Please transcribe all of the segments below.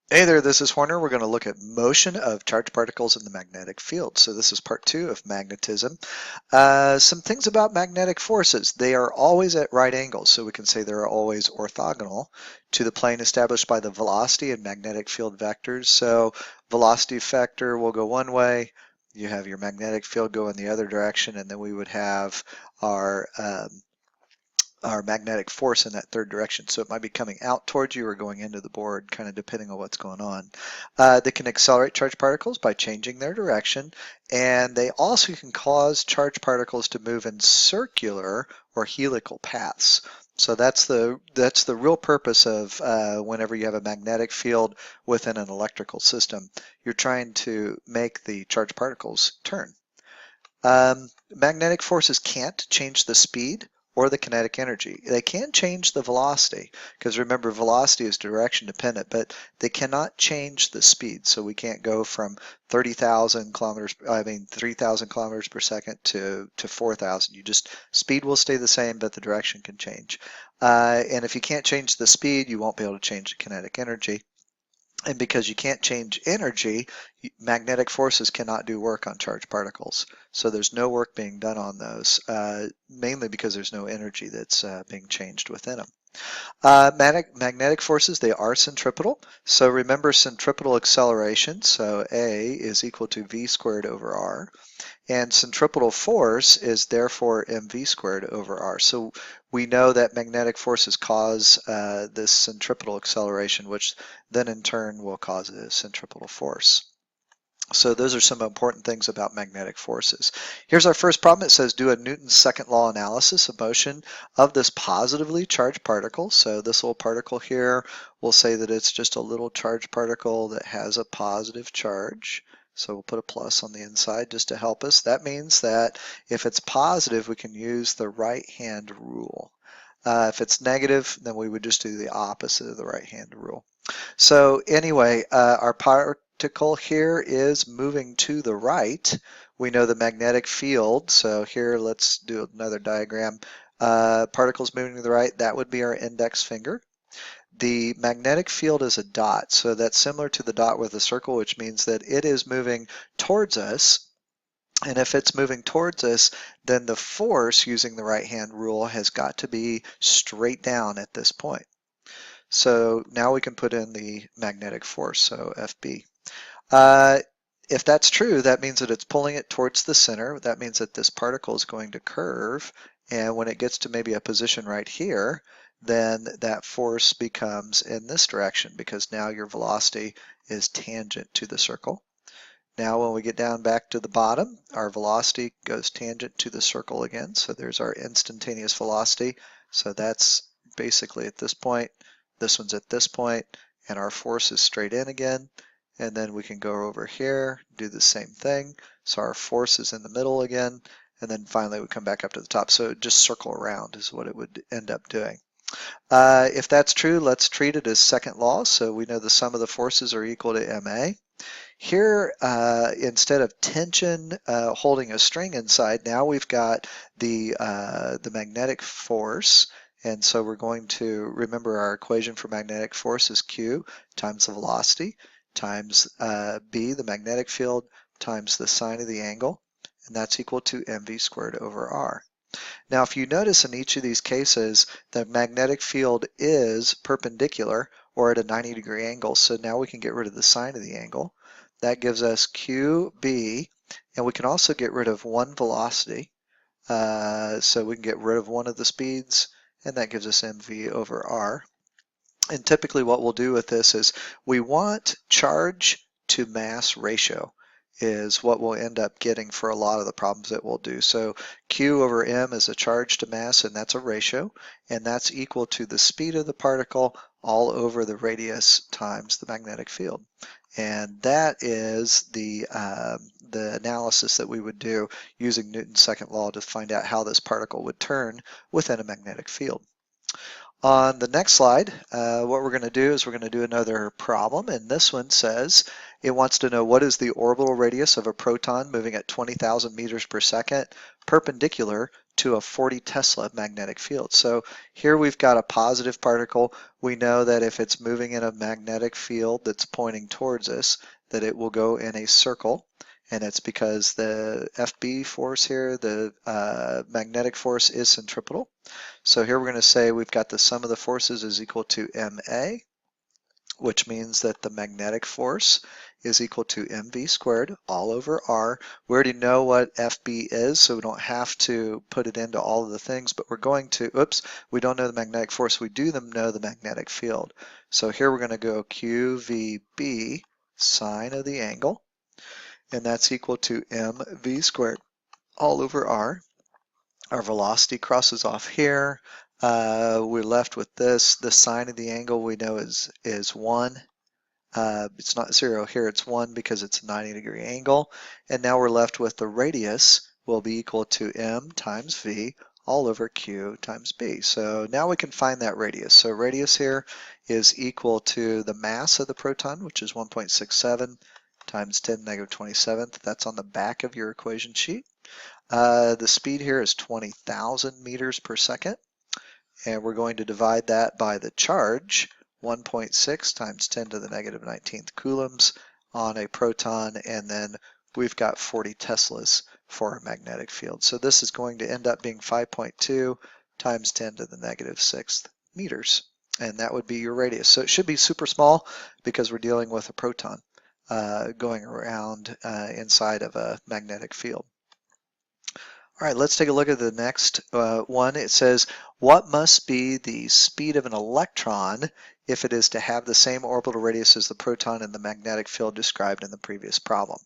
Hey there, this is Horner. We're going to look at motion of charged particles in the magnetic field. So this is part 2 of magnetism. Some things about magnetic forces. They are always at right angles, so we can say they're always orthogonal to the plane established by the velocity and magnetic field vectors. So velocity vector will go one way, you have your magnetic field go in the other direction, and then we would have our magnetic force in that third direction. So it might be coming out towards you or going into the board, kind of depending on what's going on. They can accelerate charged particles by changing their direction, and they also can cause charged particles to move in circular or helical paths. So that's the real purpose of whenever you have a magnetic field within an electrical system, you're trying to make the charged particles turn. Magnetic forces can't change the speed or the kinetic energy. They can change the velocity, because remember, velocity is direction dependent, but they cannot change the speed. So we can't go from 30,000 kilometers, 3,000 kilometers per second to 4,000. Speed will stay the same, but the direction can change. And if you can't change the speed, you won't be able to change the kinetic energy. And because you can't change energy, magnetic forces cannot do work on charged particles. So there's no work being done on those, mainly because there's no energy that's being changed within them. Magnetic forces, they are centripetal. So remember centripetal acceleration. So A is equal to v squared over r. And centripetal force is therefore mv squared over r. So we know that magnetic forces cause this centripetal acceleration, which then in turn will cause a centripetal force. So those are some important things about magnetic forces. Here's our first problem. It says do a Newton's second law analysis of motion of this positively charged particle. So this little particle here, we'll say that it's just a little charged particle that has a positive charge. So we'll put a plus on the inside just to help us. That means that if it's positive, we can use the right-hand rule. If it's negative, then we would just do the opposite of the right-hand rule. So anyway, our particle here is moving to the right. We know the magnetic field. So here, let's do another diagram. Particles moving to the right, that would be our index finger. The magnetic field is a dot, so that's similar to the dot with a circle, which means that it is moving towards us. And if it's moving towards us, then the force using the right-hand rule has got to be straight down at this point. So now we can put in the magnetic force, so FB. If that's true, that means that it's pulling it towards the center. That means that this particle is going to curve, and when it gets to maybe a position right here, then that force becomes in this direction, because now your velocity is tangent to the circle. Now when we get down back to the bottom, our velocity goes tangent to the circle again. So there's our instantaneous velocity. So that's basically at this point. This one's at this point, and our force is straight in again. And then we can go over here, do the same thing. So our force is in the middle again. And then finally we come back up to the top. So just circle around is what it would end up doing. If that's true, let's treat it as second law. So we know the sum of the forces are equal to ma. Here, instead of tension holding a string inside, now we've got the magnetic force. And so we're going to remember our equation for magnetic force is Q times the velocity times B, the magnetic field, times the sine of the angle. And that's equal to mv squared over r. Now, if you notice in each of these cases, the magnetic field is perpendicular or at a 90-degree angle. So now we can get rid of the sine of the angle. That gives us QB, and we can also get rid of one velocity. So we can get rid of one of the speeds, and that gives us mv over r. And typically what we'll do with this is we want charge to mass ratio is what we'll end up getting for a lot of the problems that we'll do. So Q over M is a charge to mass, and that's a ratio, and that's equal to the speed of the particle all over the radius times the magnetic field. And that is the analysis that we would do using Newton's second law to find out how this particle would turn within a magnetic field. On the next slide, what we're going to do is we're going to do another problem, and this one says it wants to know what is the orbital radius of a proton moving at 20,000 meters per second perpendicular to a 40 Tesla magnetic field. So here we've got a positive particle. We know that if it's moving in a magnetic field that's pointing towards us, that it will go in a circle, and it's because the FB force here, the magnetic force, is centripetal. So here we're going to say we've got the sum of the forces is equal to MA, which means that the magnetic force is equal to mv squared all over r. We already know what FB is, so we don't have to put it into all of the things, but we're going to, oops, we don't know the magnetic force, we do know the magnetic field. So here we're going to go QVB, sine of the angle, and that's equal to mv squared all over r. Our velocity crosses off here. We're left with this. The sine of the angle we know is 1. It's not 0 here, it's 1 because it's a 90-degree angle. And now we're left with the radius will be equal to m times v all over q times b. So now we can find that radius. So radius here is equal to the mass of the proton, which is 1.67 times 10 to the negative 27th. That's on the back of your equation sheet. The speed here is 20,000 meters per second, and we're going to divide that by the charge, 1.6 times 10 to the negative 19th coulombs on a proton, and then we've got 40 Teslas for our magnetic field. So this is going to end up being 5.2 times 10 to the negative 6th meters, and that would be your radius. So it should be super small because we're dealing with a proton going around inside of a magnetic field. All right, let's take a look at the next one. It says, what must be the speed of an electron if it is to have the same orbital radius as the proton in the magnetic field described in the previous problem?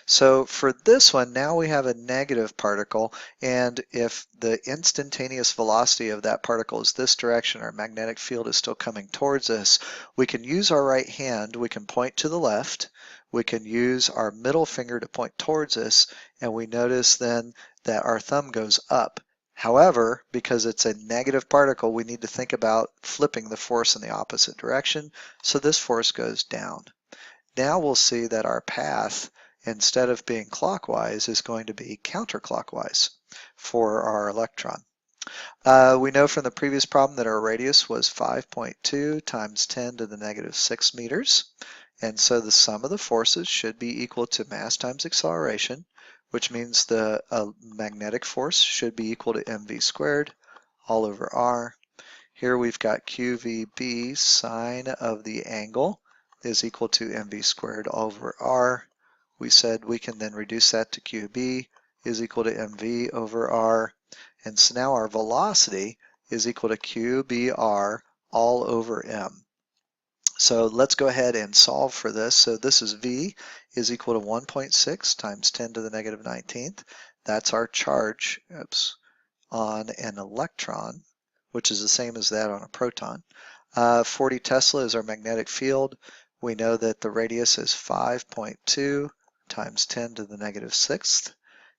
So for this one, now we have a negative particle, and if the instantaneous velocity of that particle is this direction, our magnetic field is still coming towards us, we can use our right hand, we can point to the left, we can use our middle finger to point towards us, and we notice then that our thumb goes up. However, because it's a negative particle, we need to think about flipping the force in the opposite direction, so this force goes down. Now we'll see that our path, instead of being clockwise, is going to be counterclockwise for our electron. We know from the previous problem that our radius was 5.2 times 10 to the negative 6 meters, and so the sum of the forces should be equal to mass times acceleration, which means the magnetic force should be equal to mv squared all over r. Here we've got QVB, sine of the angle, is equal to mv squared all over r. We said we can then reduce that to QB is equal to mv over r. And so now our velocity is equal to QBr all over m. So let's go ahead and solve for this. So this is V is equal to 1.6 times 10 to the negative 19th. That's our charge on an electron, which is the same as that on a proton. 40 Tesla is our magnetic field. We know that the radius is 5.2 times 10 to the negative 6th.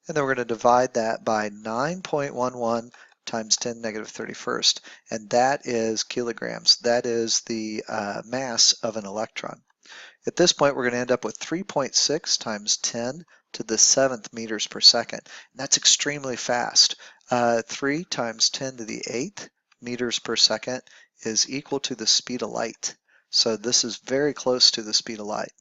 And then we're going to divide that by 9.11 times 10 to the negative 31st, and that is kilograms. That is the mass of an electron. At this point, we're going to end up with 3.6 times 10 to the 7th meters per second. And that's extremely fast. 3 times 10 to the 8th meters per second is equal to the speed of light. So this is very close to the speed of light.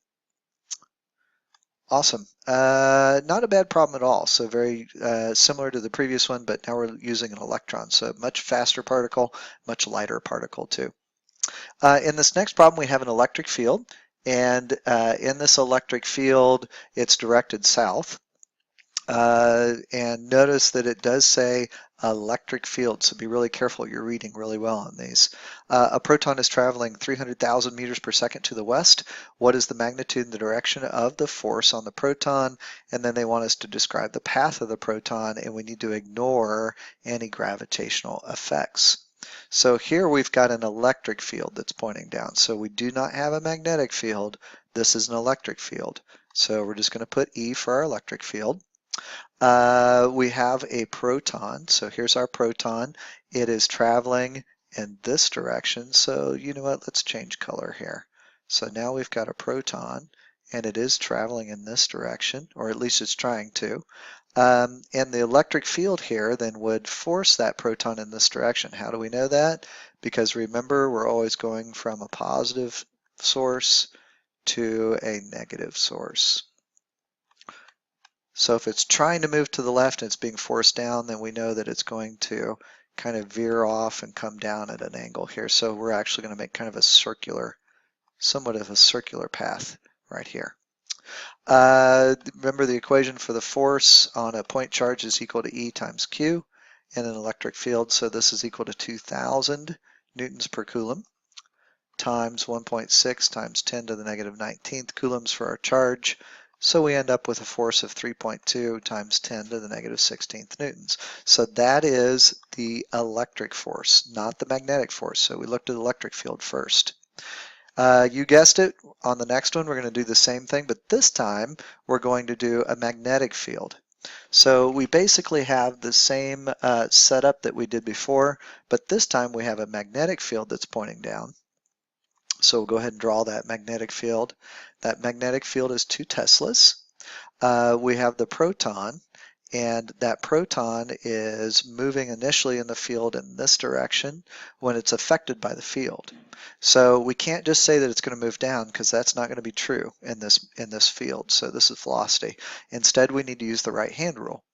Awesome. Not a bad problem at all. So very similar to the previous one, but now we're using an electron. So much faster particle, much lighter particle too. In this next problem, we have an electric field. And in this electric field, it's directed south. And notice that it does say electric field, so be really careful. You're reading really well on these. A proton is traveling 300,000 meters per second to the west. What is the magnitude and the direction of the force on the proton? And then they want us to describe the path of the proton, and we need to ignore any gravitational effects. So here we've got an electric field that's pointing down. So we do not have a magnetic field. This is an electric field. So we're just going to put E for our electric field. We have a proton. So here's our proton. It is traveling in this direction. So you know what? Let's change color here. So now we've got a proton, and it is traveling in this direction, or at least it's trying to. And the electric field here then would force that proton in this direction. How do we know that? Because remember, we're always going from a positive source to a negative source. So if it's trying to move to the left and it's being forced down, then we know that it's going to kind of veer off and come down at an angle here. So we're actually going to make kind of a circular, somewhat of a circular path right here. Remember the equation for the force on a point charge is equal to E times Q in an electric field. So this is equal to 2,000 newtons per coulomb times 1.6 times 10 to the negative 19th coulombs for our charge. So we end up with a force of 3.2 times 10 to the negative 16th newtons. So that is the electric force, not the magnetic force. So we looked at the electric field first. You guessed it, on the next one we're going to do the same thing, but this time we're going to do a magnetic field. So we basically have the same setup that we did before, but this time we have a magnetic field that's pointing down. So we'll go ahead and draw that magnetic field. That magnetic field is 2 Teslas. We have the proton, and that proton is moving initially in the field in this direction when it's affected by the field. So we can't just say that it's going to move down, because that's not going to be true in this field. So this is velocity. Instead, we need to use the right hand rule.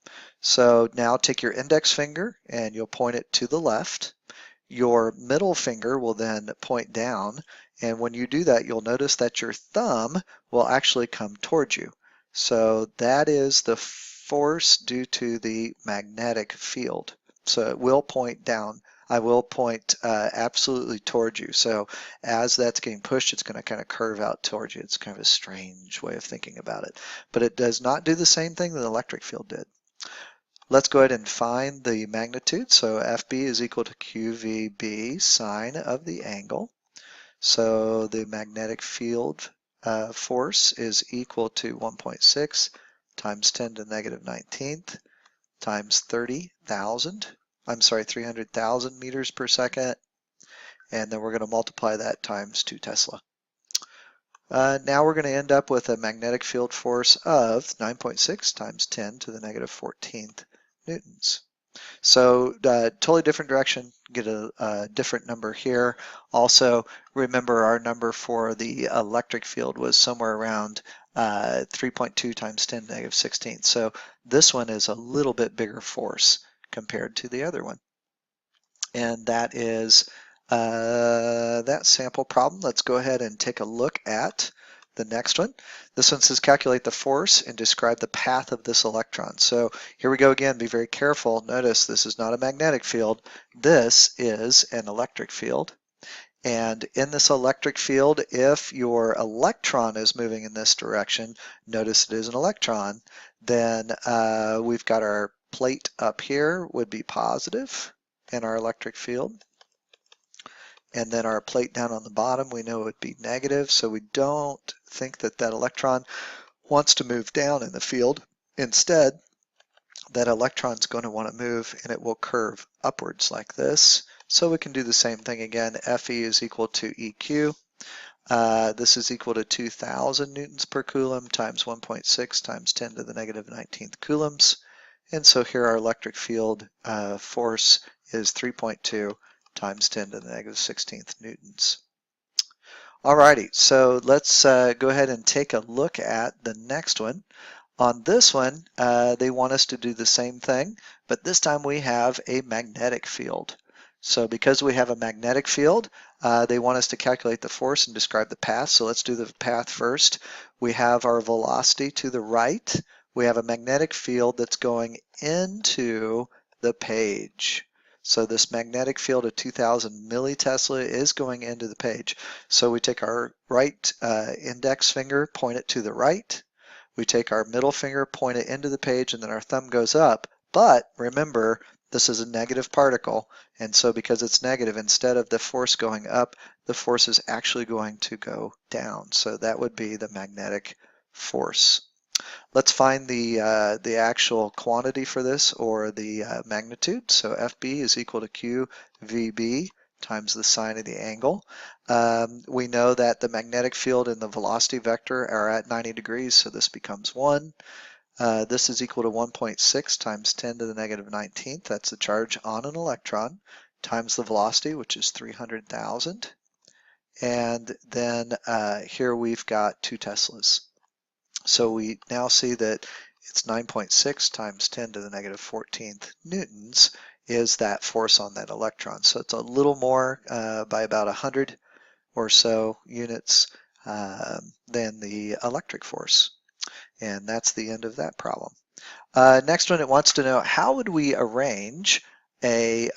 So now take your index finger and you'll point it to the left. Your middle finger will then point down, and when you do that, you'll notice that your thumb will actually come towards you. So that is the force due to the magnetic field. So it will point down. I will point absolutely towards you. So as that's getting pushed, it's going to kind of curve out towards you. It's kind of a strange way of thinking about it. But it does not do the same thing that the electric field did. Let's go ahead and find the magnitude. So FB is equal to QVB, sine of the angle. So the magnetic field force is equal to 1.6 times 10 to the negative 19th times 300,000 meters per second. And then we're going to multiply that times 2 Tesla. Now we're going to end up with a magnetic field force of 9.6 times 10 to the negative 14th newtons. So totally different direction, get a different number here. Also, remember our number for the electric field was somewhere around 3.2 times 10 to the negative 16th. So this one is a little bit bigger force compared to the other one. And that is that sample problem. Let's go ahead and take a look at the next one. This one says calculate the force and describe the path of this electron. So here we go again, be very careful. Notice this is not a magnetic field. This is an electric field. And in this electric field, if your electron is moving in this direction, notice it is an electron, then we've got our plate up here would be positive in our electric field. And then our plate down on the bottom, we know it would be negative, so we don't think that that electron wants to move down in the field. Instead, that electron's going to want to move, and it will curve upwards like this. So we can do the same thing again. Fe is equal to EQ. This is equal to 2,000 newtons per coulomb times 1.6 times 10 to the negative 19th coulombs. And so here our electric field force is 3.2 times 10 to the negative 16th newtons. Alrighty, so let's go ahead and take a look at the next one. On this one, they want us to do the same thing, but this time we have a magnetic field. So because we have a magnetic field, they want us to calculate the force and describe the path. So let's do the path first. We have our velocity to the right. We have a magnetic field that's going into the page. So this magnetic field of 2,000 millitesla is going into the page. So we take our right index finger, point it to the right. We take our middle finger, point it into the page, and then our thumb goes up. But remember, this is a negative particle, and so because it's negative, instead of the force going up, the force is actually going to go down. So that would be the magnetic force. Let's find the actual quantity for this, or the magnitude. So FB is equal to QVB times the sine of the angle. We know that the magnetic field and the velocity vector are at 90 degrees, so this becomes 1. This is equal to 1.6 times 10 to the negative 19th. That's the charge on an electron times the velocity, which is 300,000. And then here we've got 2 Teslas. So we now see that it's 9.6 times 10 to the negative 14th newtons is that force on that electron. So it's a little more by about 100 or so units than the electric force. And that's the end of that problem. Next one, it wants to know how would we arrange a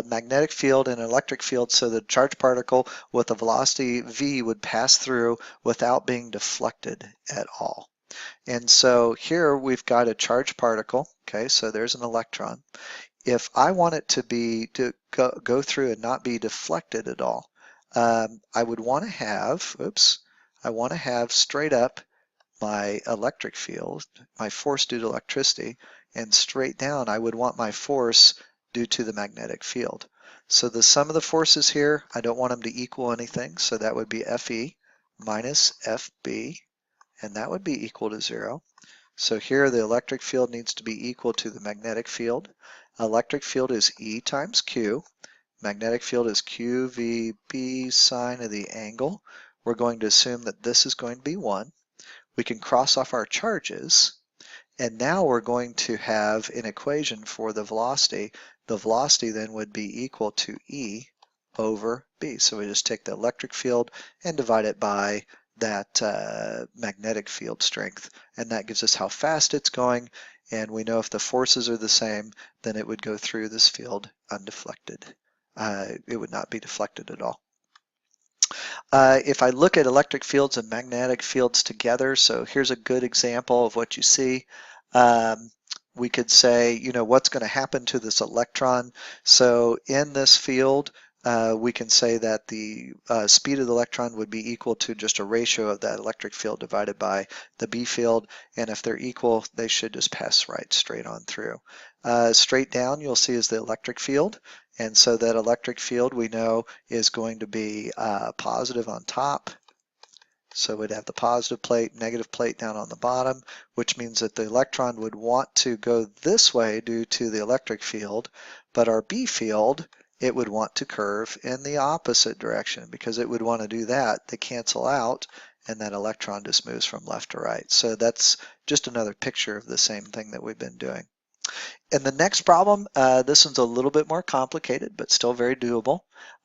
magnetic field and an electric field so the charged particle with a velocity v would pass through without being deflected at all. And so here we've got a charged particle. Okay, so there's an electron. If I want it to go through and not be deflected at all, I would want to have, I want to have straight up my electric field, my force due to electricity, and straight down I would want my force due to the magnetic field. So the sum of the forces here, I don't want them to equal anything, so that would be Fe minus Fb, and that would be equal to 0. So here the electric field needs to be equal to the magnetic field. Electric field is E times Q. Magnetic field is QVB sine of the angle. We're going to assume that this is going to be 1. We can cross off our charges, and now we're going to have an equation for the velocity. The velocity then would be equal to E over B. So we just take the electric field and divide it by that magnetic field strength, and that gives us how fast it's going, and we know if the forces are the same, then it would go through this field undeflected. It would not be deflected at all. If I look at electric fields and magnetic fields together, so here's a good example of what you see. We could say, you know, what's going to happen to this electron? So in this field, we can say that the speed of the electron would be equal to just a ratio of that electric field divided by the B field, and if they're equal, they should just pass right straight on through. Straight down, you'll see is the electric field, and so that electric field we know is going to be positive on top. So we'd have the positive plate, negative plate down on the bottom, which means that the electron would want to go this way due to the electric field, but our B field, it would want to curve in the opposite direction because it would want to do that. They cancel out, and that electron just moves from left to right. So that's just another picture of the same thing that we've been doing. In the next problem, this one's a little bit more complicated, but still very doable.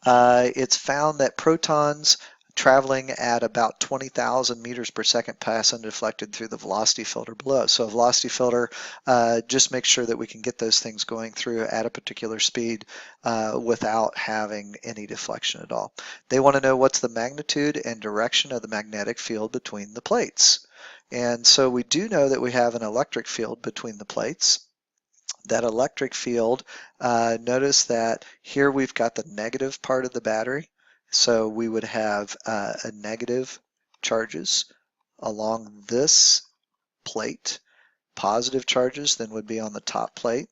It's found that protons traveling at about 20,000 meters per second pass undeflected through the velocity filter below. So a velocity filter just makes sure that we can get those things going through at a particular speed without having any deflection at all. They want to know what's the magnitude and direction of the magnetic field between the plates. And so we do know that we have an electric field between the plates. That electric field, notice that here we've got the negative part of the battery. So we would have a negative charges along this plate. Positive charges then would be on the top plate.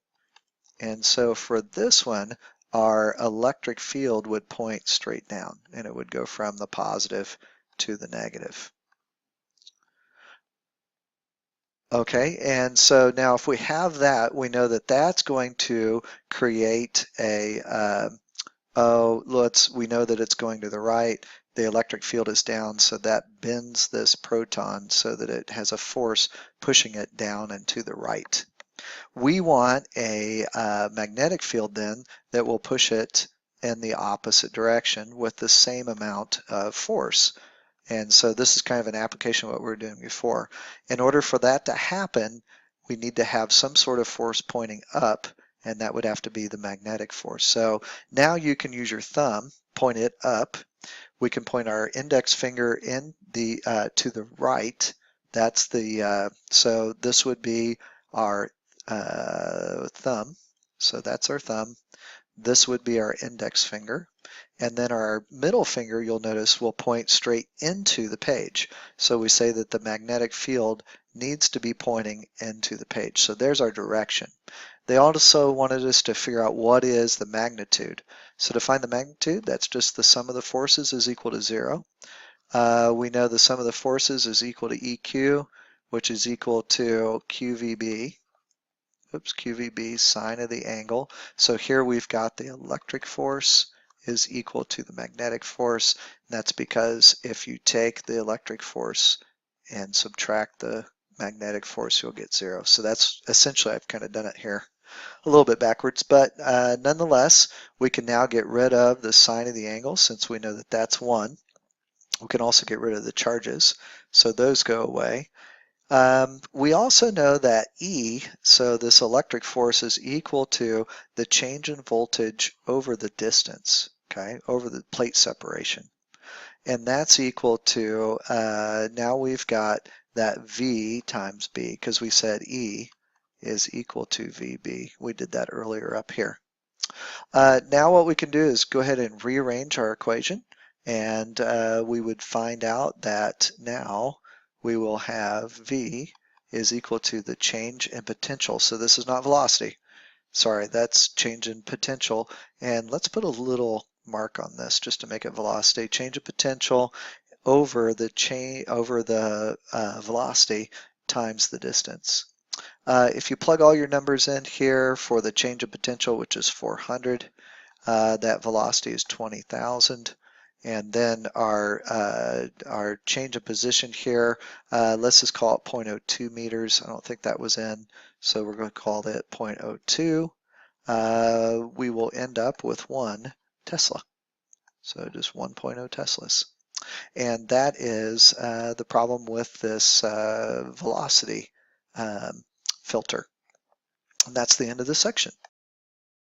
And so for this one, our electric field would point straight down, and it would go from the positive to the negative. Okay, and so now if we have that, we know that that's going to create a we know that it's going to the right. The electric field is down, so that bends this proton so that it has a force pushing it down and to the right. We want a magnetic field then that will push it in the opposite direction with the same amount of force. And so this is kind of an application of what we were doing before. In order for that to happen, we need to have some sort of force pointing up, and that would have to be the magnetic force. So now you can use your thumb, point it up. We can point our index finger in the to the right. That's the so this would be our thumb. So that's our thumb. This would be our index finger. And then our middle finger, you'll notice, will point straight into the page. So we say that the magnetic field needs to be pointing into the page. So there's our direction. They also wanted us to figure out what is the magnitude. So to find the magnitude, that's just the sum of the forces is equal to 0. We know the sum of the forces is equal to EQ, which is equal to QVB. Oops, QVB, sine of the angle. So here we've got the electric force is equal to the magnetic force. And that's because if you take the electric force and subtract the magnetic force, you'll get 0. So that's essentially, I've kind of done it here a little bit backwards, but nonetheless, we can now get rid of the sine of the angle since we know that that's 1. We can also get rid of the charges, so those go away. We also know that E, so this electric force, is equal to the change in voltage over the distance, okay, over the plate separation. And that's equal to, now we've got that V times B, because we said E is equal to VB. We did that earlier up here. Now what we can do is go ahead and rearrange our equation, and we would find out that now we will have V is equal to the change in potential. So this is not velocity. Sorry, that's change in potential. And let's put a little mark on this just to make it velocity. Change of potential over the velocity times the distance. If you plug all your numbers in here for the change of potential, which is 400, that velocity is 20,000. And then our change of position here, let's just call it 0.02 meters. I don't think that was in, so we're going to call it 0.02. We will end up with 1 Tesla. So just 1.0 Teslas. And that is the problem with this velocity filter. And that's the end of this section.